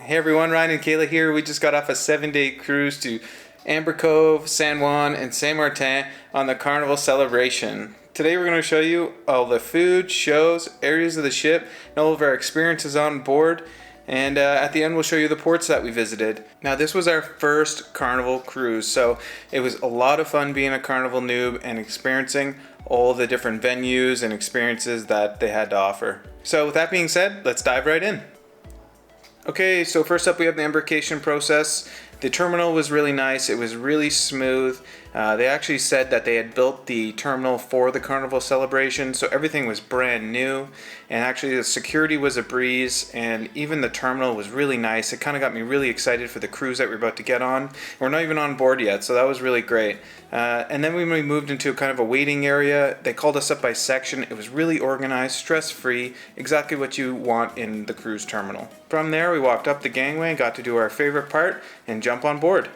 Hey everyone, Ryan and Kayla here. We just got off a 7-day cruise to Amber Cove, San Juan, and Saint Martin on the Carnival Celebration. Today we're going to show you all the food, shows, areas of the ship, and all of our experiences on board. And at the end we'll show you the ports that we visited. Now this was our first Carnival cruise, so it was a lot of fun being a Carnival noob and experiencing all the different venues and experiences that they had to offer. So with that being said, let's dive right in. Okay, so first up we have the embarkation process. The terminal was really nice. It was really smooth. They actually said that they had built the terminal for the Carnival Celebration, so everything was brand new. And actually the security was a breeze, and even the terminal was really nice. It kind of got me really excited for the cruise that we're about to get on. We're not even on board yet, so that was really great. And then when we moved into kind of a waiting area, they called us up by section. It was really organized, stress-free, exactly what you want in the cruise terminal. From there, we walked up the gangway and got to do our favorite part and jump on board.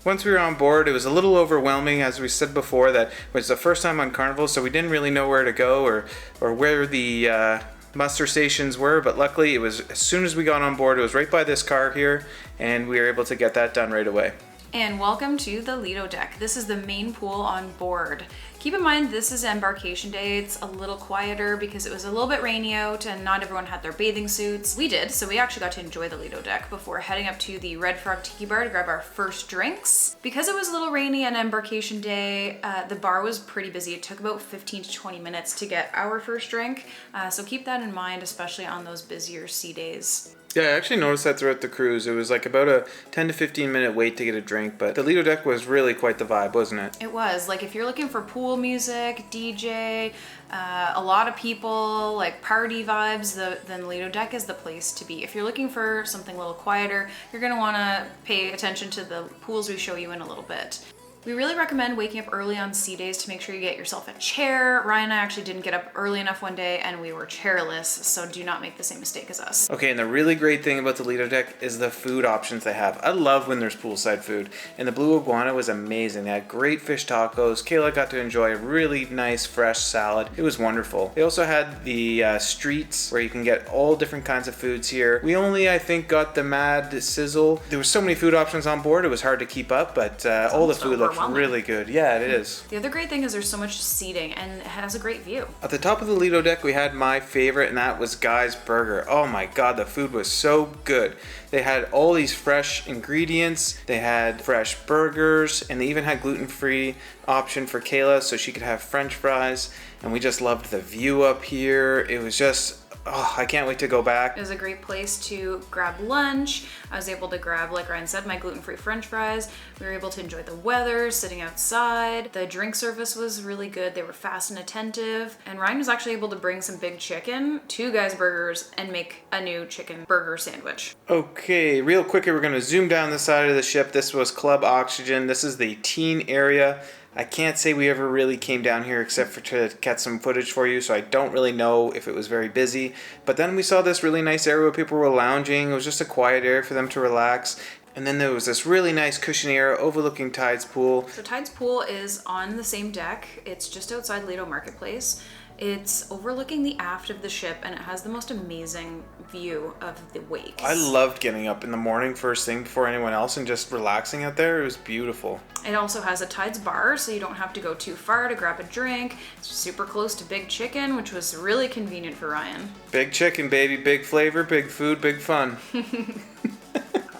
Once we were on board, it was a little overwhelming, as we said before, that it was the first time on Carnival, so we didn't really know where to go or where the muster stations were, but luckily it was, as soon as we got on board, it was right by this car here, and we were able to get that done right away. And welcome to the Lido deck. This is the main pool on board. Keep in mind this is embarkation day. It's a little quieter because it was a little bit rainy out and not everyone had their bathing suits. We did, so we actually got to enjoy the Lido deck before heading up to the Red Frog Tiki Bar to grab our first drinks. Because it was a little rainy on embarkation day, the bar was pretty busy. It took about 15 to 20 minutes to get our first drink, so keep that in mind, especially on those busier sea days. Yeah, I actually noticed that throughout the cruise. It was like about a 10 to 15 minute wait to get a drink, but the Lido deck was really quite the vibe, wasn't it? It was. Like if you're looking for pool music, DJ, a lot of people, like party vibes, then Lido deck is the place to be. If you're looking for something a little quieter, you're going to want to pay attention to the pools we show you in a little bit. We really recommend waking up early on sea days to make sure you get yourself a chair. Ryan and I actually didn't get up early enough one day and we were chairless, so do not make the same mistake as us. Okay, and the really great thing about the Lido deck is the food options they have. I love when there's poolside food, and the Blue Iguana was amazing. They had great fish tacos. Kayla got to enjoy a really nice fresh salad. It was wonderful. They also had the streets where you can get all different kinds of foods here. We only, I think, got the Mad Sizzle. There were so many food options on board, it was hard to keep up, but all the food looked really good. Yeah, it is. The other great thing is there's so much seating and it has a great view. At the top of the Lido deck, we had my favorite, and that was Guy's Burger. Oh my god, the food was so good. They had all these fresh ingredients, they had fresh burgers, and they even had gluten-free option for Kayla so she could have french fries, and we just loved the view up here. It was just, oh, I can't wait to go back. It was a great place to grab lunch. I was able to grab, like Ryan said, my gluten-free french fries. We were able to enjoy the weather, sitting outside. The drink service was really good. They were fast and attentive. And Ryan was actually able to bring some big chicken, 2 Guys Burgers, and make a new chicken burger sandwich. Okay, real quick, we're going to zoom down the side of the ship. This was Club Oxygen. This is the teen area. I can't say we ever really came down here except for to get some footage for you, so I don't really know if it was very busy. But then we saw this really nice area where people were lounging. It was just a quiet area for them to relax. And then there was this really nice cushiony area overlooking Tide's Pool. So Tide's Pool is on the same deck. It's just outside Lido Marketplace. It's overlooking the aft of the ship and it has the most amazing view of the wakes. I loved getting up in the morning first thing before anyone else and just relaxing out there. It was beautiful. It also has a Tide's bar, so you don't have to go too far to grab a drink. It's super close to Big Chicken, which was really convenient for Ryan. Big Chicken, baby. Big flavor, big food, big fun.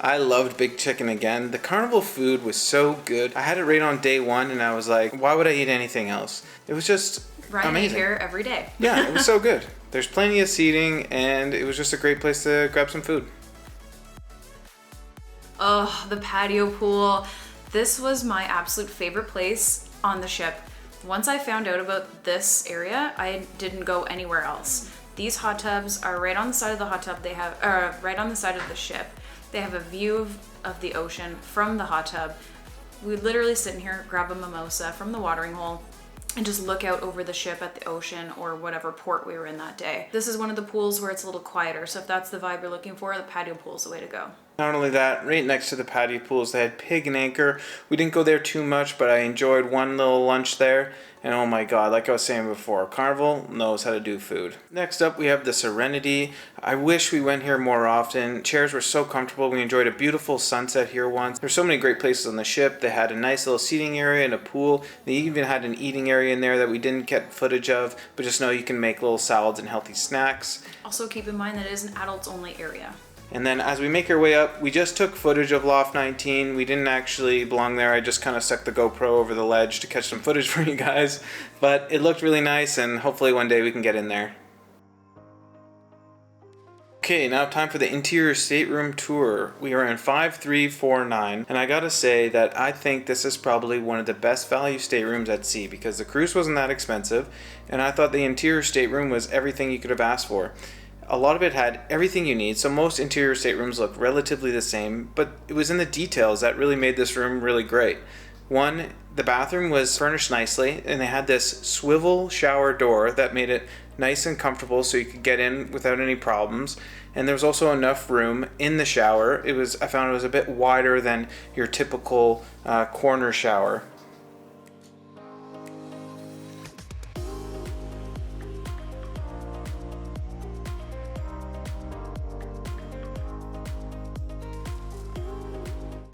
I loved Big Chicken again. The Carnival food was so good. I had it right on day one and I was like, why would I eat anything else? It was just Ryan amazing. ate here every day. Yeah, it was so good. There's plenty of seating and it was just a great place to grab some food. Oh, the patio pool. This was my absolute favorite place on the ship. Once I found out about this area, I didn't go anywhere else. These hot tubs are right on the side of the hot tub. They have right on the side of the ship. They have a view of the ocean from the hot tub. We would literally sit in here, grab a mimosa from the watering hole, and just look out over the ship at the ocean or whatever port we were in that day. This is one of the pools where it's a little quieter, so if that's the vibe you're looking for, the patio pool is the way to go. Not only that, right next to the patio pools, they had Pig and Anchor. We didn't go there too much, but I enjoyed one little lunch there. And oh my god, like I was saying before, Carnival knows how to do food. Next up, we have the Serenity. I wish we went here more often. Chairs were so comfortable. We enjoyed a beautiful sunset here once. There's so many great places on the ship. They had a nice little seating area and a pool. They even had an eating area in there that we didn't get footage of, but just know you can make little salads and healthy snacks. Also keep in mind that it is an adults only area. And then as we make our way up, we just took footage of Loft 19. We didn't actually belong there. I just kind of stuck the GoPro over the ledge to catch some footage for you guys. But it looked really nice, and hopefully one day we can get in there. Okay, now time for the interior stateroom tour. We are in 5349, and I gotta say that I think this is probably one of the best value staterooms at sea because the cruise wasn't that expensive, and I thought the interior stateroom was everything you could have asked for. A lot of it had everything you need, so most interior staterooms look relatively the same, but it was in the details that really made this room really great. One, the bathroom was furnished nicely, and they had this swivel shower door that made it nice and comfortable so you could get in without any problems. And there was also enough room in the shower. I found it was a bit wider than your typical corner shower.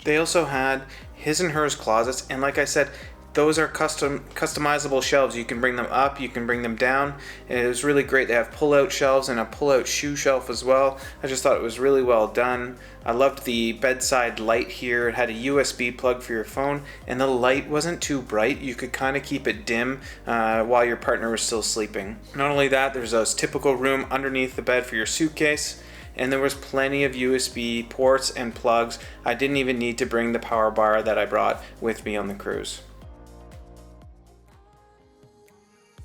They also had his and hers closets, and like I said, those are customizable shelves. You can bring them up, you can bring them down, and it was really great. They have pull-out shelves and a pull-out shoe shelf as well. I just thought it was really well done. I loved the bedside light here. It had a USB plug for your phone, and the light wasn't too bright. You could kind of keep it dim while your partner was still sleeping. Not only that, there's a typical room underneath the bed for your suitcase. And there was plenty of USB ports and plugs. I didn't even need to bring the power bar that I brought with me on the cruise.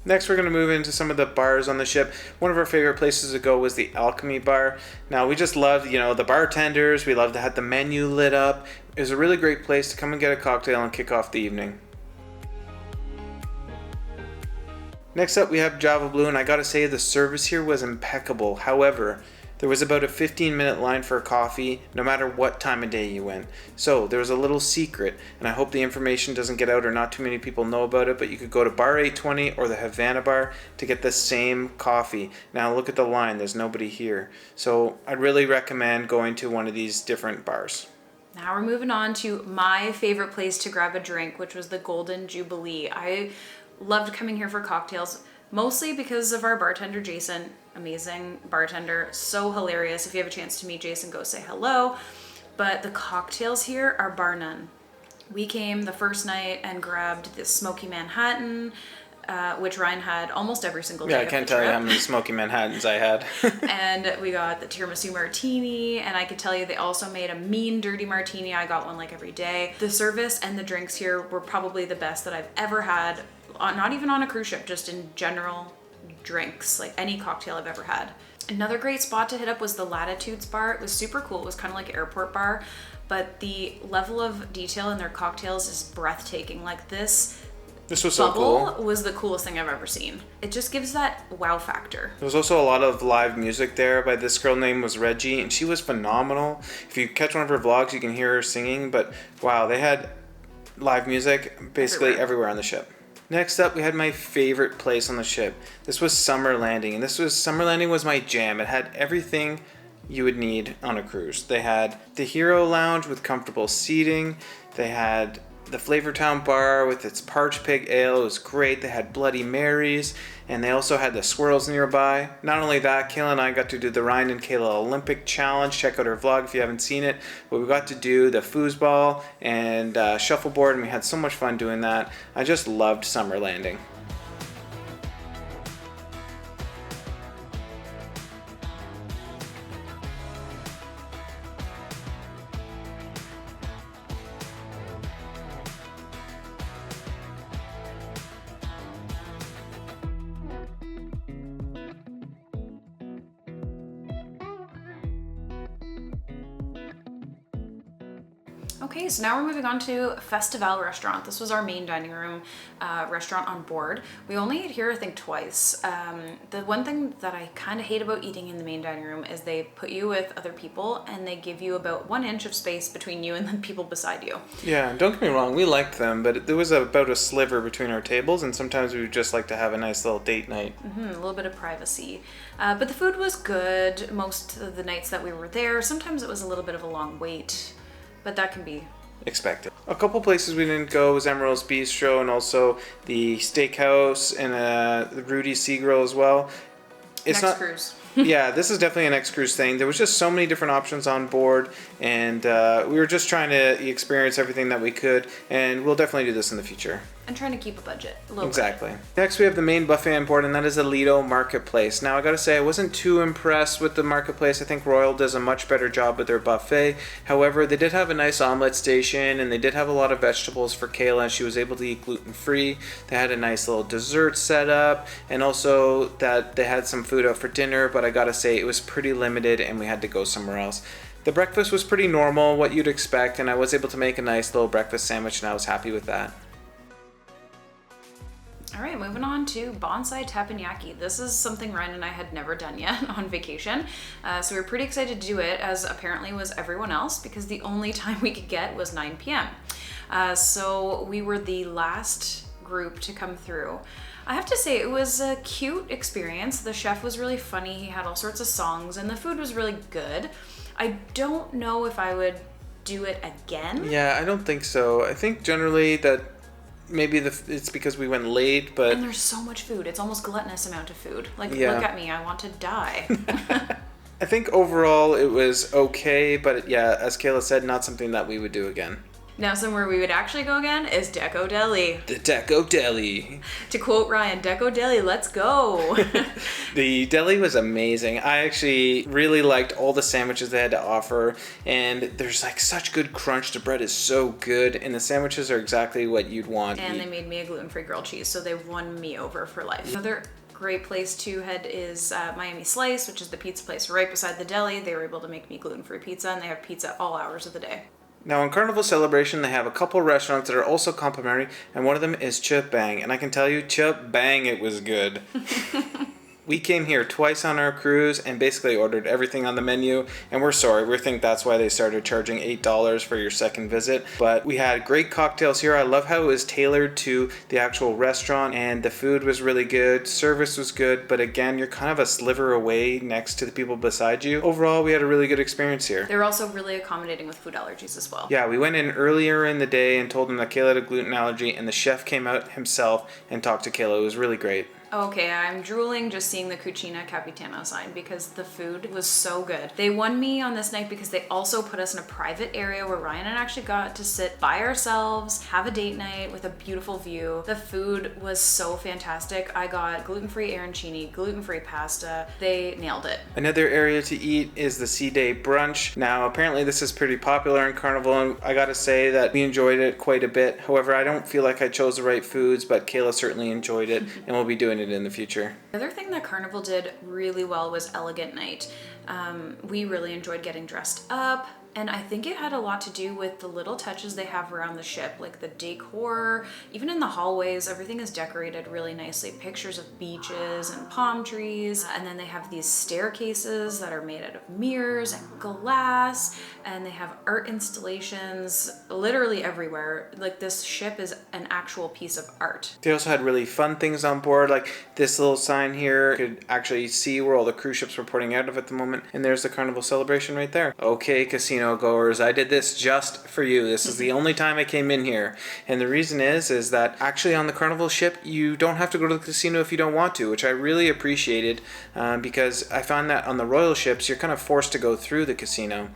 Next, we're going to move into some of the bars on the ship. One of our favorite places to go was the Alchemy Bar. Now, we just loved, the bartenders. We loved to have the menu lit up. It was a really great place to come and get a cocktail and kick off the evening. Next up, we have Java Blue, and I gotta say the service here was impeccable. However, there was about a 15-minute line for coffee no matter what time of day you went. So there was a little secret, and I hope the information doesn't get out or not too many people know about it, but you could go to Bar 820 or the Havana Bar to get the same coffee. Now look at the line, there's nobody here. So I'd really recommend going to one of these different bars. Now we're moving on to my favorite place to grab a drink, which was the Golden Jubilee. I loved coming here for cocktails, mostly because of our bartender, Jason. Amazing bartender, so hilarious. If you have a chance to meet Jason, go say hello. But the cocktails here are bar none. We came the first night and grabbed this Smoky Manhattan, which Ryan had almost every single day. Yeah, I can't tell you how many Smoky Manhattans I had. And we got the tiramisu martini, and I could tell you they also made a mean dirty martini. I got one like every day. The service and the drinks here were probably the best that I've ever had, not even on a cruise ship, just in general drinks, like any cocktail I've ever had. Another great spot to hit up was the Latitudes bar. It was super cool. It was kind of like an airport bar, but the level of detail in their cocktails is breathtaking. Like this was so bubble cool. Was the coolest thing I've ever seen. It just gives that wow factor. There was also a lot of live music there by this girl named was Reggie, and she was phenomenal. If you catch one of her vlogs, you can hear her singing, but wow, they had live music basically everywhere on the ship. Next up, we had my favorite place on the ship. This was Summer Landing, and Summer Landing was my jam. It had everything you would need on a cruise. They had the Hero Lounge with comfortable seating. They had the Flavortown Bar with its Parched Pig Ale. It was great. They had Bloody Marys, and they also had the Swirls nearby. Not only that, Kayla and I got to do the Ryan and Kayla Olympic Challenge. Check out her vlog if you haven't seen it. But we got to do the foosball and shuffleboard, and we had so much fun doing that. I just loved Summer Landing. Okay, so now we're moving on to Festival Restaurant. This was our main dining room restaurant on board. We only ate here, I think, twice. The one thing that I kind of hate about eating in the main dining room is they put you with other people and they give you about 1 inch of space between you and the people beside you. Yeah, don't get me wrong, we liked them, but there was about a sliver between our tables, and sometimes we would just like to have a nice little date night. A little bit of privacy. But the food was good most of the nights that we were there. Sometimes it was a little bit of a long wait, but that can be expected. A couple places we didn't go was Emerald's Bistro and also the Steakhouse and the Rudy's Sea Grill as well. It's next cruise. Yeah, this is definitely an ex-cruise thing. There was just so many different options on board, and we were just trying to experience everything that we could, and we'll definitely do this in the future. And trying to keep a budget. A little Exactly. bit. Next, we have the main buffet on board, and that is the Lido Marketplace. Now, I gotta say, I wasn't too impressed with the Marketplace. I think Royal does a much better job with their buffet. However, they did have a nice omelet station, and they did have a lot of vegetables for Kayla, and she was able to eat gluten-free. They had a nice little dessert set up, and also that they had some food out for dinner, but I gotta say, it was pretty limited, and we had to go somewhere else. The breakfast was pretty normal, what you'd expect, and I was able to make a nice little breakfast sandwich, and I was happy with that. All right, moving on to Bonsai Teppanyaki. This is something Ryan and I had never done yet on vacation. So we were pretty excited to do it, as apparently was everyone else, because the only time we could get was 9 p.m. So we were the last group to come through. I have to say, it was a cute experience. The chef was really funny. He had all sorts of songs, and the food was really good. I don't know if I would do it again. Yeah, I don't think so. I think generally that maybe it's because we went late, but... And there's so much food. It's almost gluttonous amount of food. Like, yeah. Look at me. I want to die. I think overall it was okay, but yeah, as Kayla said, not something that we would do again. Now, somewhere we would actually go again is Deco Deli. The Deco Deli. To quote Ryan, Deco Deli, let's go. The deli was amazing. I actually really liked all the sandwiches they had to offer, and there's like such good crunch. The bread is so good, and the sandwiches are exactly what you'd want. And they made me a gluten-free grilled cheese, so they won me over for life. Another great place to head is Miami Slice, which is the pizza place right beside the deli. They were able to make me gluten-free pizza, and they have pizza all hours of the day. Now, in Carnival Celebration, they have a couple restaurants that are also complimentary, and one of them is Chip Bang. And I can tell you, Chip Bang, it was good. We came here twice on our cruise and basically ordered everything on the menu, and we're sorry. We think that's why they started charging $8 for your second visit. But we had great cocktails here. I love how it was tailored to the actual restaurant, and the food was really good. Service was good, but again, you're kind of a sliver away next to the people beside you. Overall, we had a really good experience here. They were also really accommodating with food allergies as well. Yeah, we went in earlier in the day and told them that Kayla had a gluten allergy, and the chef came out himself and talked to Kayla. It was really great. Okay, I'm drooling just seeing the Cucina Capitano sign because the food was so good. They won me on this night because they also put us in a private area where Ryan and I actually got to sit by ourselves, have a date night with a beautiful view. The food was so fantastic. I got gluten-free arancini, gluten-free pasta. They nailed it. Another area to eat is the Sea Day Brunch. Now, apparently this is pretty popular in Carnival, and I gotta say that we enjoyed it quite a bit. However, I don't feel like I chose the right foods, but Kayla certainly enjoyed it, and we'll be doing it in the future. The other thing that Carnival did really well was Elegant Night. We really enjoyed getting dressed up, and I think it had a lot to do with the little touches they have around the ship, like the decor, even in the hallways, everything is decorated really nicely. Pictures of beaches and palm trees, and then they have these staircases that are made out of mirrors and glass, and they have art installations literally everywhere. Like, this ship is an actual piece of art. They also had really fun things on board, like this little sign here. You could actually see where all the cruise ships were porting out of at the moment, and there's the Carnival Celebration right there. Okay, casino goers, I did this just for you. This is the only time I came in here, and the reason is that actually on the Carnival ship you don't have to go to the casino if you don't want to, which I really appreciated, because I found that on the Royal ships you're kind of forced to go through the casino.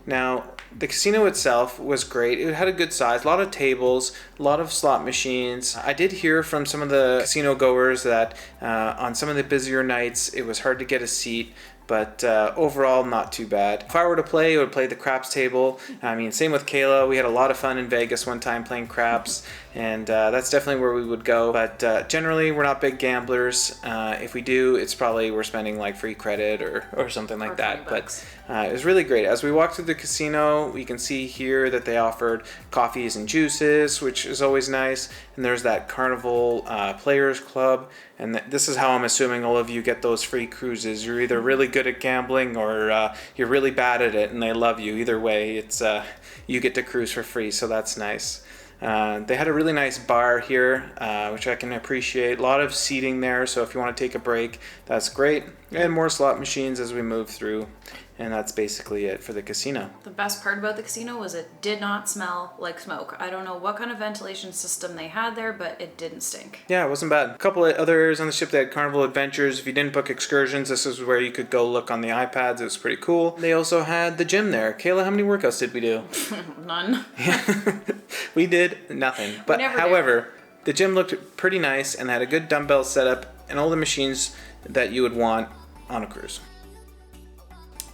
Now, the casino itself was great. It had a good size, a lot of tables, a lot of slot machines. I did hear from some of the casino goers that on some of the busier nights it was hard to get a seat, but overall not too bad. If I were to play, I would play the craps table. I mean, same with Kayla. We had a lot of fun in Vegas one time playing craps, and that's definitely where we would go. But generally, we're not big gamblers. If we do, it's probably we're spending like free credit or something like that. But it was really great. As we walked through the casino, we can see here that they offered coffees and juices, which is always nice. And there's that Carnival Players Club. And this is how I'm assuming all of you get those free cruises. You're either really good at gambling or you're really bad at it, and they love you. Either way, it's you get to cruise for free, so that's nice. They had a really nice bar here, which I can appreciate. A lot of seating there, so if you want to take a break, that's great. And more slot machines as we move through. And that's basically it for the casino. The best part about the casino was it did not smell like smoke. I don't know what kind of ventilation system they had there, but it didn't stink. Yeah, it wasn't bad. A couple of other areas on the ship, they had Carnival Adventures. If you didn't book excursions, this is where you could go look on the iPads. It was pretty cool. They also had the gym there. Kayla, how many workouts did we do? None. We did nothing. But however, the gym looked pretty nice and had a good dumbbell setup and all the machines that you would want on a cruise.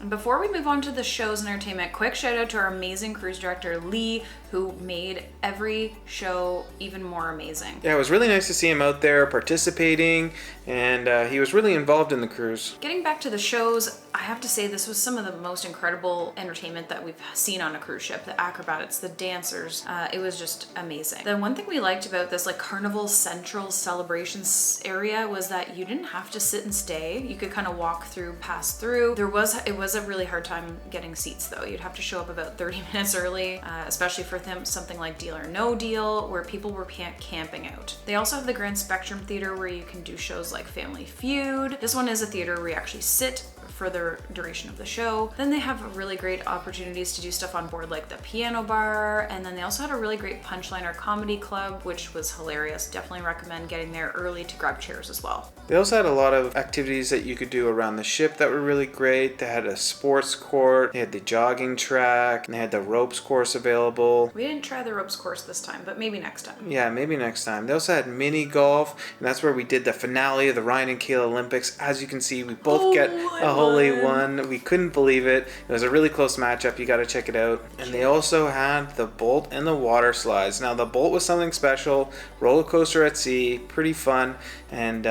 And before we move on to the shows and entertainment, quick shout out to our amazing cruise director, Lee, who made every show even more amazing. Yeah, it was really nice to see him out there participating, and he was really involved in the cruise. Getting back to the shows, I have to say this was some of the most incredible entertainment that we've seen on a cruise ship. The acrobatics, the dancers, it was just amazing. The one thing we liked about this like Carnival Central Celebrations area was that you didn't have to sit and stay. You could kind of walk through, pass through. It was a really hard time getting seats though. You'd have to show up about 30 minutes early, especially for something like Deal or No Deal, where people were camping out. They also have the Grand Spectrum Theater where you can do shows like Family Feud. This one is a theater where you actually sit for the duration of the show. Then they have really great opportunities to do stuff on board like the piano bar, and then they also had a really great Punchline or comedy club, which was hilarious. Definitely recommend getting there early to grab chairs as well. They also had a lot of activities that you could do around the ship that were really great. They had a sports court, they had the jogging track, and they had the ropes course available. We didn't try the ropes course this time, but maybe next time. Yeah, maybe next time. They also had mini golf, and that's where we did the finale of the Ryan and Kayla Olympics. As you can see, we both get a whole A1. We couldn't believe it. It was a really close matchup. You got to check it out. And they also had the Bolt and the water slides. Now, the Bolt was something special. Roller coaster at sea, pretty fun, and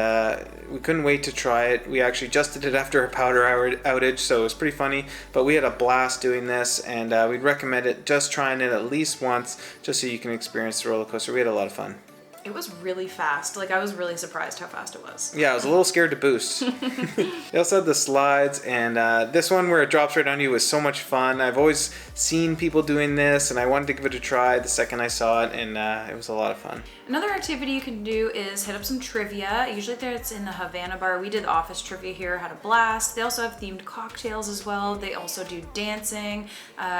we couldn't wait to try it. We actually just did it after a powder outage, so it was pretty funny. But we had a blast doing this, and we'd recommend it. Just trying it at least once, just so you can experience the roller coaster. We had a lot of fun. It was really fast. Like, I was really surprised how fast it was. Yeah, I was a little scared to boost. They also had the slides, and this one where it drops right on you was so much fun. I've always seen people doing this, and I wanted to give it a try the second I saw it, and it was a lot of fun. Another activity you can do is hit up some trivia. Usually it's in the Havana bar. We did office trivia here, had a blast. They also have themed cocktails as well. They also do dancing,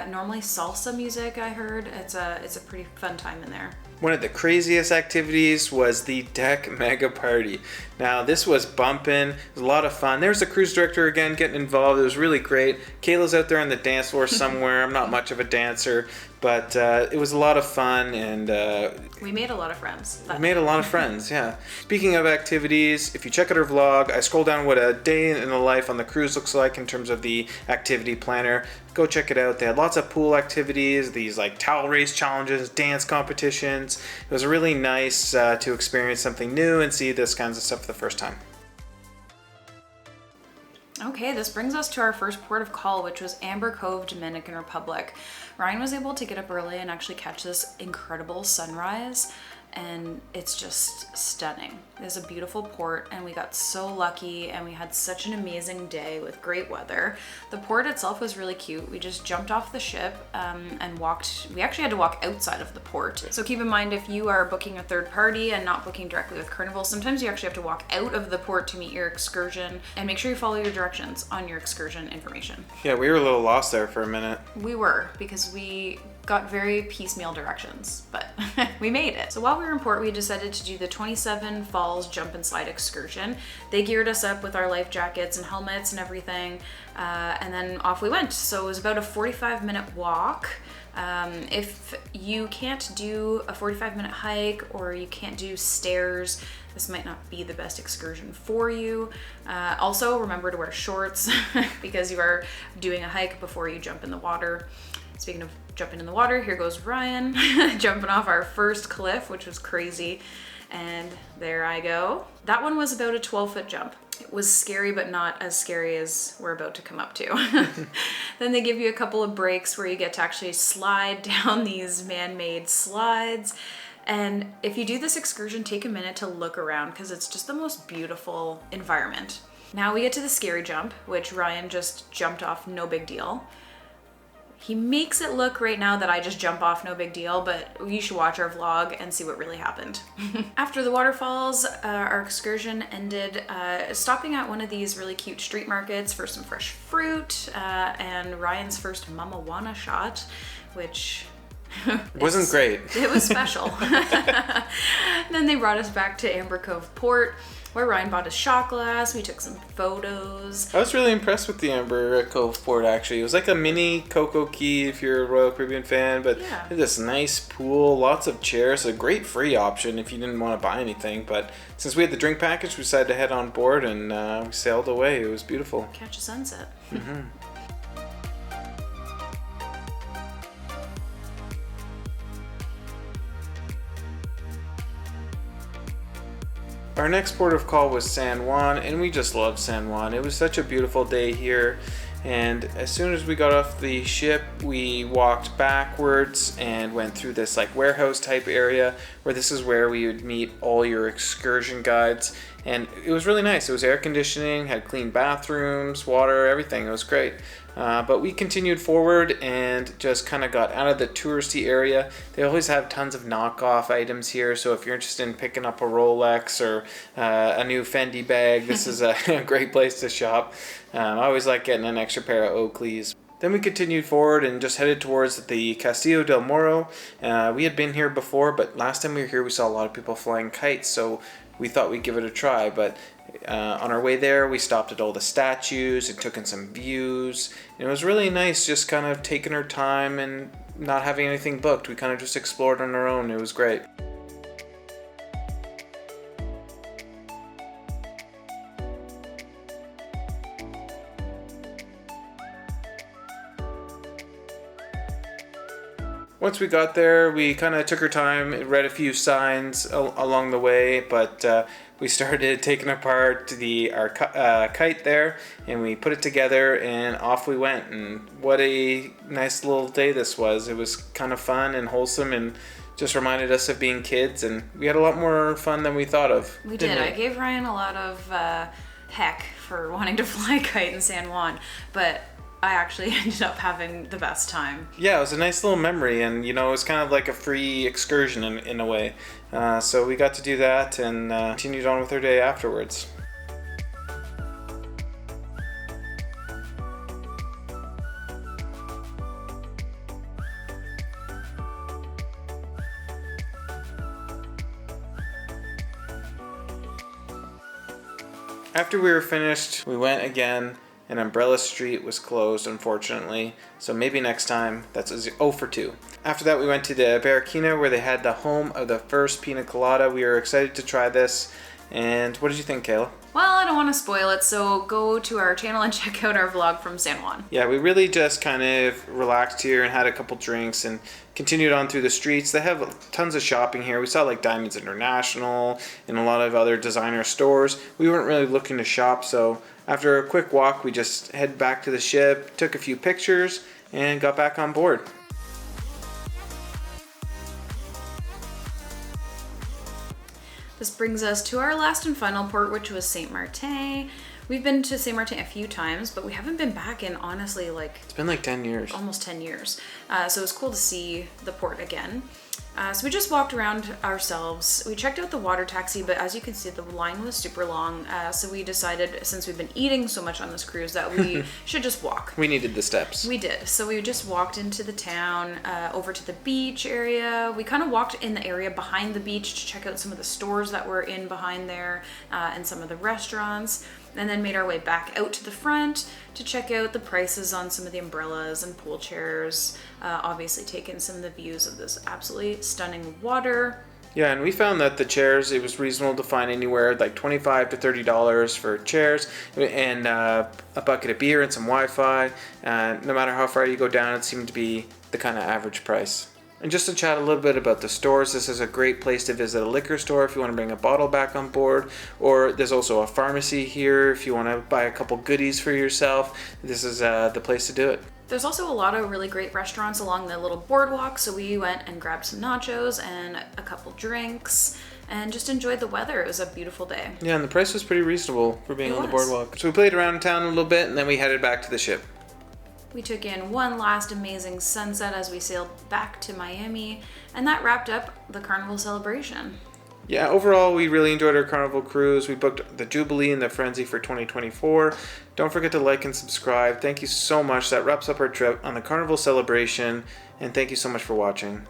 normally salsa music, I heard. It's a pretty fun time in there. One of the craziest activities was the deck mega party. Now, this was bumping. It was a lot of fun. There's the cruise director again getting involved. It was really great. Kayla's out there on the dance floor somewhere. I'm not much of a dancer, but it was a lot of fun, and we made a lot of friends. We made a lot of friends, yeah. Speaking of activities, if you check out our vlog, I scroll down what a day in the life on the cruise looks like in terms of the activity planner. Go check it out. They had lots of pool activities, these like towel race challenges, dance competitions. It was really nice to experience something new and see this kinds of stuff for the first time. Okay, this brings us to our first port of call, which was Amber Cove, Dominican Republic. Ryan was able to get up early and actually catch this incredible sunrise, and it's just stunning. It's a beautiful port, and we got so lucky, and we had such an amazing day with great weather. The port itself was really cute. We just jumped off the ship and walked. We actually had to walk outside of the port. So keep in mind, if you are booking a third party and not booking directly with Carnival, sometimes you actually have to walk out of the port to meet your excursion, and make sure you follow your directions on your excursion information. Yeah, we were a little lost there for a minute. We were, because we got very piecemeal directions, but we made it. So while we were in port, we decided to do the 27 Falls jump and slide excursion. They geared us up with our life jackets and helmets and everything, and then off we went. So it was about a 45-minute walk. If you can't do a 45-minute hike, or you can't do stairs, this might not be the best excursion for you. Also, remember to wear shorts because you are doing a hike before you jump in the water. Speaking of jumping in the water, here goes Ryan jumping off our first cliff, which was crazy. And there I go. That one was about a 12-foot jump. It was scary, but not as scary as we're about to come up to. Then they give you a couple of breaks where you get to actually slide down these man-made slides. And if you do this excursion, take a minute to look around because it's just the most beautiful environment. Now we get to the scary jump, which Ryan just jumped off, no big deal. He makes it look right now that I just jump off, no big deal, but you should watch our vlog and see what really happened. After the waterfalls, our excursion ended stopping at one of these really cute street markets for some fresh fruit and Ryan's first Iguana shot, which wasn't great. It was special. Then they brought us back to Amber Cove Port, where Ryan bought a shot glass. We took some photos. I was really impressed with the Amber Cove Port, actually. It was like a mini Coco Key if you're a Royal Caribbean fan, but Yeah. it had this nice pool, lots of chairs, a great free option if you didn't want to buy anything. But since we had the drink package, we decided to head on board and we sailed away. It was beautiful. Catch a sunset. Our next port of call was San Juan, and we just loved San Juan. It was such a beautiful day here, and as soon as we got off the ship, we walked backwards and went through this like warehouse type area where this is where we would meet all your excursion guides, and it was really nice. It was air conditioning, had clean bathrooms, water, everything. It was great. But we continued forward and just kind of got out of the touristy area. They always have tons of knockoff items here, so if you're interested in picking up a Rolex or a new Fendi bag, this is a great place to shop. I always like getting an extra pair of Oakleys. Then we continued forward and just headed towards the Castillo del Morro. We had been here before, but last time we were here we saw a lot of people flying kites, so we thought we'd give it a try. But on our way there, we stopped at all the statues and took in some views. And it was really nice just kind of taking our time and not having anything booked. We kind of just explored on our own. It was great. Once we got there, we kind of took our time, read a few signs along the way, but we started taking apart our kite there, and we put it together, and off we went. And what a nice little day this was. It was kind of fun and wholesome, and just reminded us of being kids, and we had a lot more fun than we thought of. We did. I gave Ryan a lot of heck for wanting to fly a kite in San Juan, but I actually ended up having the best time. Yeah, it was a nice little memory, and it was kind of like a free excursion in a way. So we got to do that and continued on with our day afterwards. After we were finished, we went again, and Umbrella Street was closed, unfortunately, so maybe next time. That's a 0 for 2. After that, we went to the Barraquina, where they had the home of the first pina colada. We were excited to try this, and what did you think, Kayla? Well, I don't want to spoil it, so go to our channel and check out our vlog from San Juan. Yeah, we really just kind of relaxed here and had a couple drinks and continued on through the streets. They have tons of shopping here. We saw like Diamonds International and a lot of other designer stores. We weren't really looking to shop, so after a quick walk, we just headed back to the ship, took a few pictures, and got back on board. This brings us to our last and final port, which was Saint Martin. We've been to Saint Martin a few times, but we haven't been back in, honestly, It's been like 10 years. Almost 10 years. So it was cool to see the port again. So we just walked around ourselves. We checked out the water taxi, but as you can see, the line was super long. So we decided, since we've been eating so much on this cruise, that we should just walk. We needed the steps. We did. So we just walked into the town, over to the beach area. We kind of walked in the area behind the beach to check out some of the stores that were in behind there, and some of the restaurants, and then made our way back out to the front to check out the prices on some of the umbrellas and pool chairs. Obviously taken some of the views of this absolutely stunning water. Yeah, and we found that the chairs, it was reasonable to find anywhere like $25 to $30 for chairs and a bucket of beer and some Wi-Fi. No matter how far you go down, it seemed to be the kind of average price. And just to chat a little bit about the stores, this is a great place to visit a liquor store if you want to bring a bottle back on board, or there's also a pharmacy here if you want to buy a couple goodies for yourself. This is the place to do it. There's also a lot of really great restaurants along the little boardwalk, so we went and grabbed some nachos and a couple drinks and just enjoyed the weather. It was a beautiful day. Yeah, and the price was pretty reasonable for being It on the was. boardwalk. So we played around town a little bit and then we headed back to the ship. We took in one last amazing sunset as we sailed back to Miami, and that wrapped up the Carnival Celebration. Yeah, overall, we really enjoyed our Carnival cruise. We booked the Jubilee and the Frenzy for 2024. Don't forget to like and subscribe. Thank you so much. That wraps up our trip on the Carnival Celebration, and thank you so much for watching.